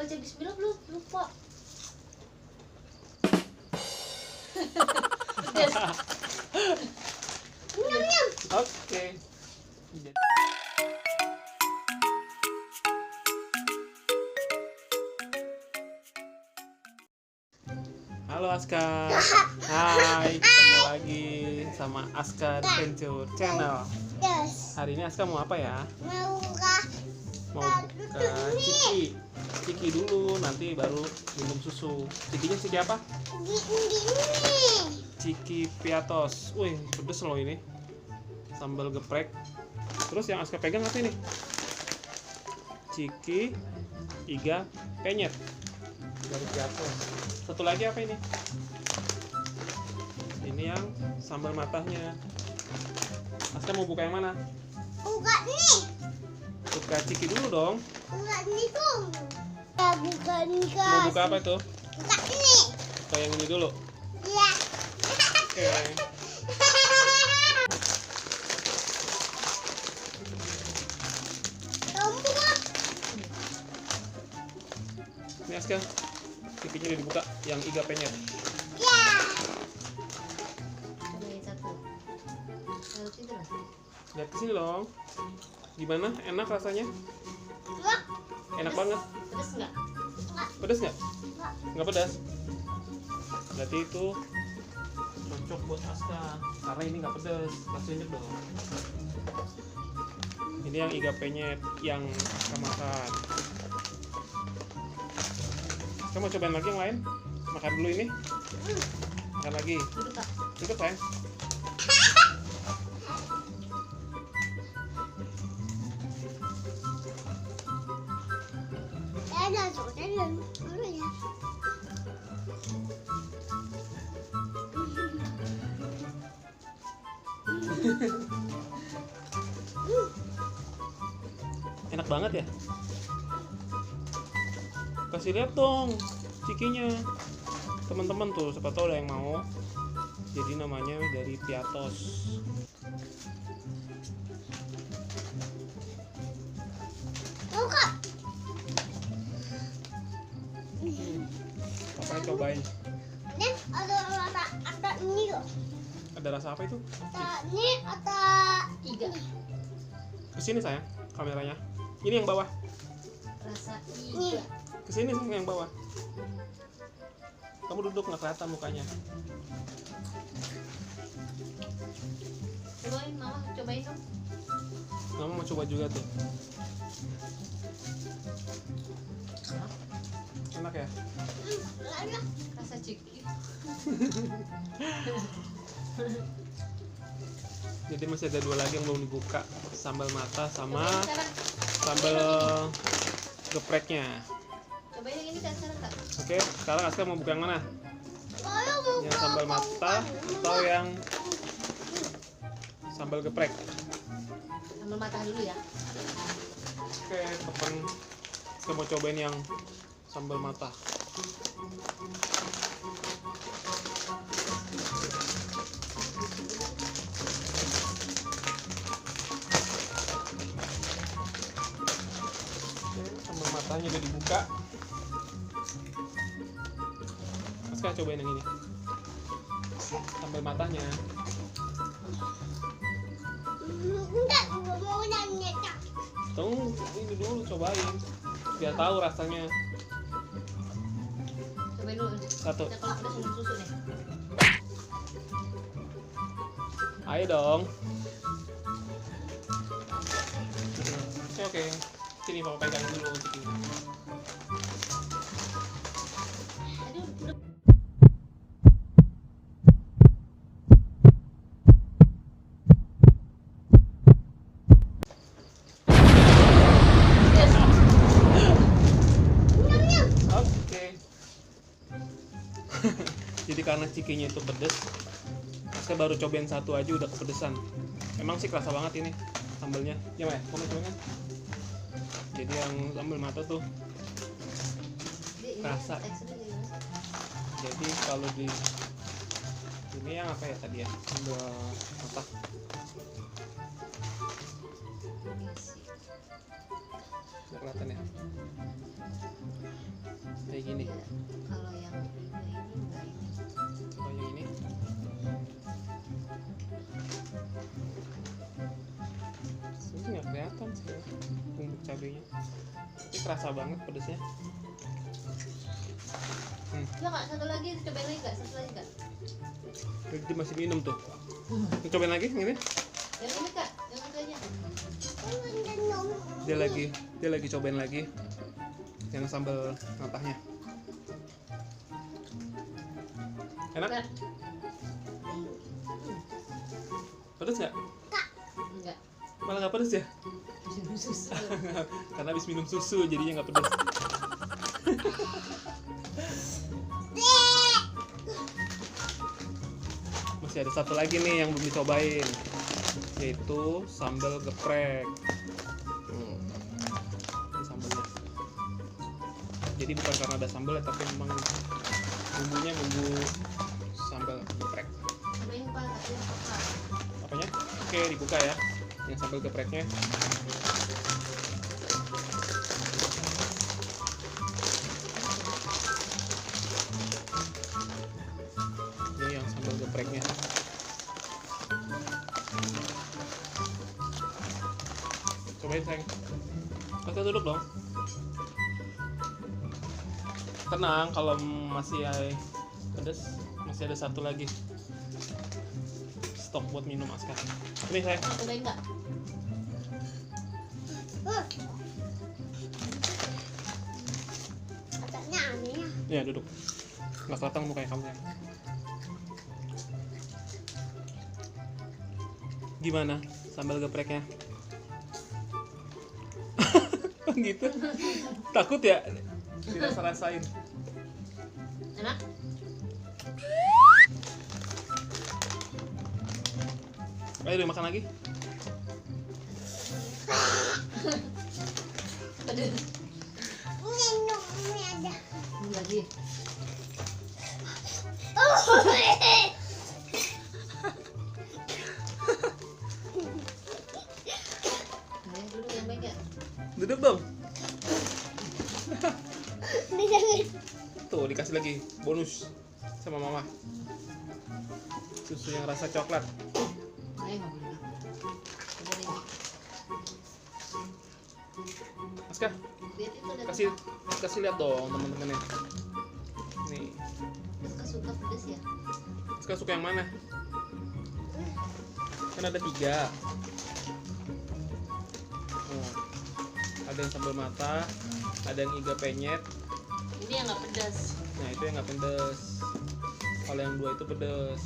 baca bismillah belum? Lupa. Pedas. Nyam nyam. Oke. Halo Aska. Hai, ketemu lagi sama Aska Adventure Channel. Hari ini Aska mau apa ya? Mau buka ciki dulu, nanti baru minum susu. Cikinya ciki apa? Ciki Piatos. Wih, pedes loh ini. Sambal geprek. Terus yang Aska pegang apa ini? Ciki iga penyet dari Piatos. Satu lagi apa ini? Ini yang sambal matahnya. Aska mau buka yang mana? Buka nih. Buka ciki dulu dong. Buka nih dong. Ya, buka nih guys. Mau buka apa itu? Buka ini. Buka yang ini dulu. Iya. Oke. Kamu buka. Ini Aska. Cikinya udah dibuka, yang iga penyet. Ya. Coba yang satu. Satu itu lah. Lihat kesini dong. Gimana? Enak rasanya? Enggak. Enak banget. Pedas nggak? Pedas nggak? Nggak pedas. Berarti itu cocok buat Aska. Karena ini nggak pedas. Kasih tunjuk dong. Ini yang iga penyet yang Aska makan. Aska mau cobain lagi yang lain? Makan dulu ini. Makan lagi. Duduk Kak. Cukup sayang. Ada sudah dulu ya. Enak banget ya. Kasih lihat dong cikinya. Teman-teman tuh, siapa tahu ada yang mau. Jadi namanya dari Piatos. Buka. Apa cobain? Nih ada ini loh. Ada rasa apa itu? Ada ini ada Iga. Kesini sayang, kameranya. Ini yang bawah. Rasa Nih. iga. Kesini sayang, yang bawah. Kamu duduk nggak kelihatan mukanya. Cobain mama, cobain dong. Mama mau coba juga tuh. Enak ya? ada. Rasa ciki. Jadi masih ada dua lagi yang belum dibuka. Sambal mata sama Cobain sekarang. sambal gepreknya. Cobain yang ini Kak sekarang Kak. Oke, sekarang Aska mau buka yang mana? Kalau buka. Yang sambal mata atau yang sambal geprek? Sambal matah dulu ya. Oke, teman Aska mau cobain yang sambal mata. Oke, sambal matanya udah dibuka. Aska cobain yang ini. Sambal matanya. Enggak, gua mau nanya Kak. Tunggu, ini dulu cobain. Biar tahu rasanya. Cobain dulu. Satu. Nah, kalau pedas minum susu deh. Ayo dong. Oke. Sini papa pegang dulu cikinya. Aduh, udah. Oke. Jadi karena cikinya itu pedes, Aska baru cobain satu aja udah kepedesan. Emang sih kerasa banget ini sambalnya. Ya Maya, kamu cobain kan? Jadi yang sambal mata tuh Ini Rasa. teksturnya gimana? jadi kalau di ini yang apa ya tadi ya? Sambal mata. Nggak kelihatan ya? Kalau yang ini enggak ini. Coba yang ini. Ini nggak kelihatan sih ya, bumbu cabenya. Tapi kerasa banget pedesnya. Ya kak, satu lagi, cobain lagi kak, satu lagi kak. Dia masih minum tuh. Cobain lagi yang ini. Yang ini kak, yang satunya. Dia lagi cobain lagi yang sambal matahnya. Enak? Kak. Pedes nggak? Enggak. Malah nggak pedes ya? Minum susu. Karena habis minum susu jadinya nggak pedes. Masih ada satu lagi nih yang belum dicobain, yaitu sambal geprek. Ini sambalnya. Jadi bukan karena ada sambal ya, tapi memang bumbunya bumbu sambal geprek. Cobain pak, katanya apa? Apanya? Oke, dibuka ya. Yang sambal gepreknya. Ini yang sambal gepreknya. Cobain sayang. Kita duduk dong. Tenang, kalau masih pedas, masih ada satu lagi stok buat minum Aska. Ini sayang. Cobain nggak? Katanya aneh Ya ya. duduk. Nggak kelihatan mukanya kamu ya. Gimana sambal gepreknya? Gitu. Takut ya? Dirasa-rasain. Enak? Ayo makan lagi. Aduh, Minumnya ada. ini lagi. Nah, duduk yang baik ya. Duduk dong. Jangan. Tuh dikasih lagi bonus sama mama. Susu yang rasa coklat. Ayo nggak boleh. Cobain. Aska, Lihat itu ada kasih lihat dong teman-temannya. Nih, suka pedes ya. Aska suka yang mana? Kan ada 3. Oh, ada yang sambal mata, ada yang iga penyet. Ini yang nggak pedas. Nah itu yang nggak pedes. Kalau yang 2 itu pedes.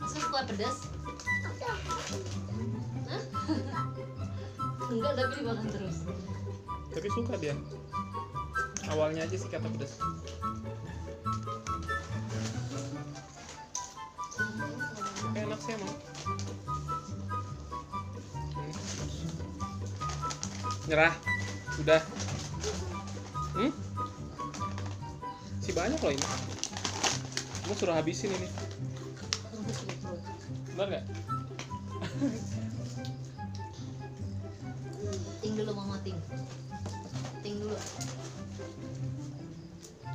Masa suka pedas? Hah? Enggak, tapi dimakan terus. Tapi suka dia. Awalnya aja sih kata pedes. Tapi enak sih emang. Nyerah. Udah. Si banyak loh ini. Kamu suruh habisin ini. Benar nggak? Ting dulu mama ting. Ting dulu.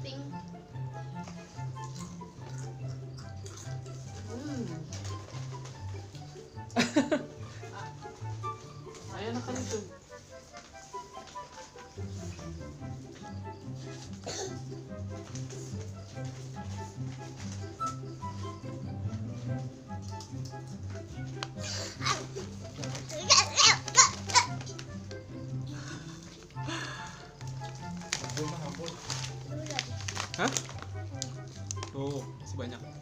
Ting. Ayo enak kan itu. Hah? Tuh, masih banyak. Aku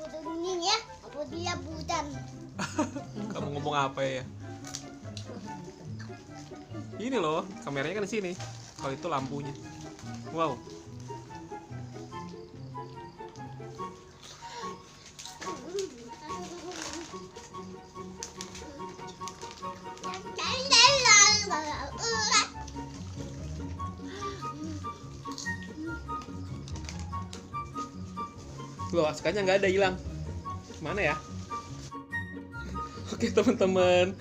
udah dingin ya. Aku dia budan. Kamu ngomong apa ya? Ini loh, kameranya kan di sini. Kalau itu lampunya. Wow. Loh, Askanya nggak ada, hilang. Mana ya? Oke teman-teman,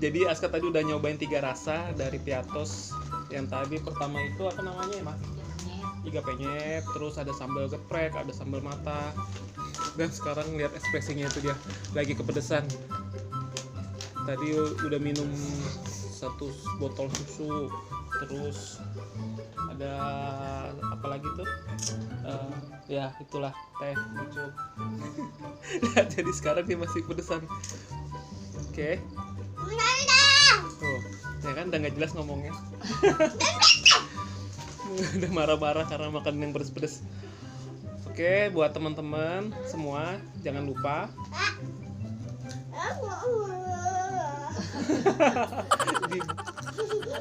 Jadi Aska tadi udah nyobain 3 rasa dari Piatos. Yang tadi pertama itu apa namanya ya, Mas? Iga penyet, terus ada sambal geprek, ada sambal mata. Dan sekarang lihat ekspresinya itu dia lagi kepedesan. Tadi udah minum 1 botol susu, terus ada apa lagi tuh? Ya itulah teh pucuk. Jadi sekarang dia masih pedesan. Oke. Tuh, ya kan udah nggak jelas ngomongnya. Udah marah-marah karena makan yang pedes-pedes. Oke, buat teman-teman semua jangan lupa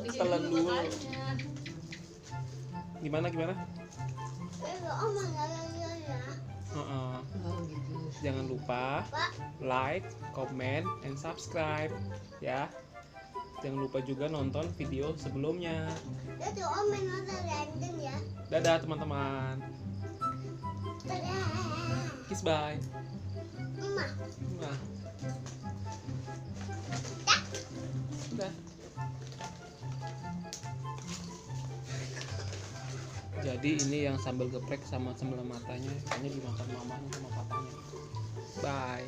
ditelan dulu. Gimana? Jangan lupa like, comment, and subscribe ya. Jangan lupa juga nonton video sebelumnya. Dadah teman-teman. Kiss bye. Nah. Udah. Jadi ini yang sambal geprek sama sambal matanya, kayaknya dimakan mamanya sama papanya. Bye.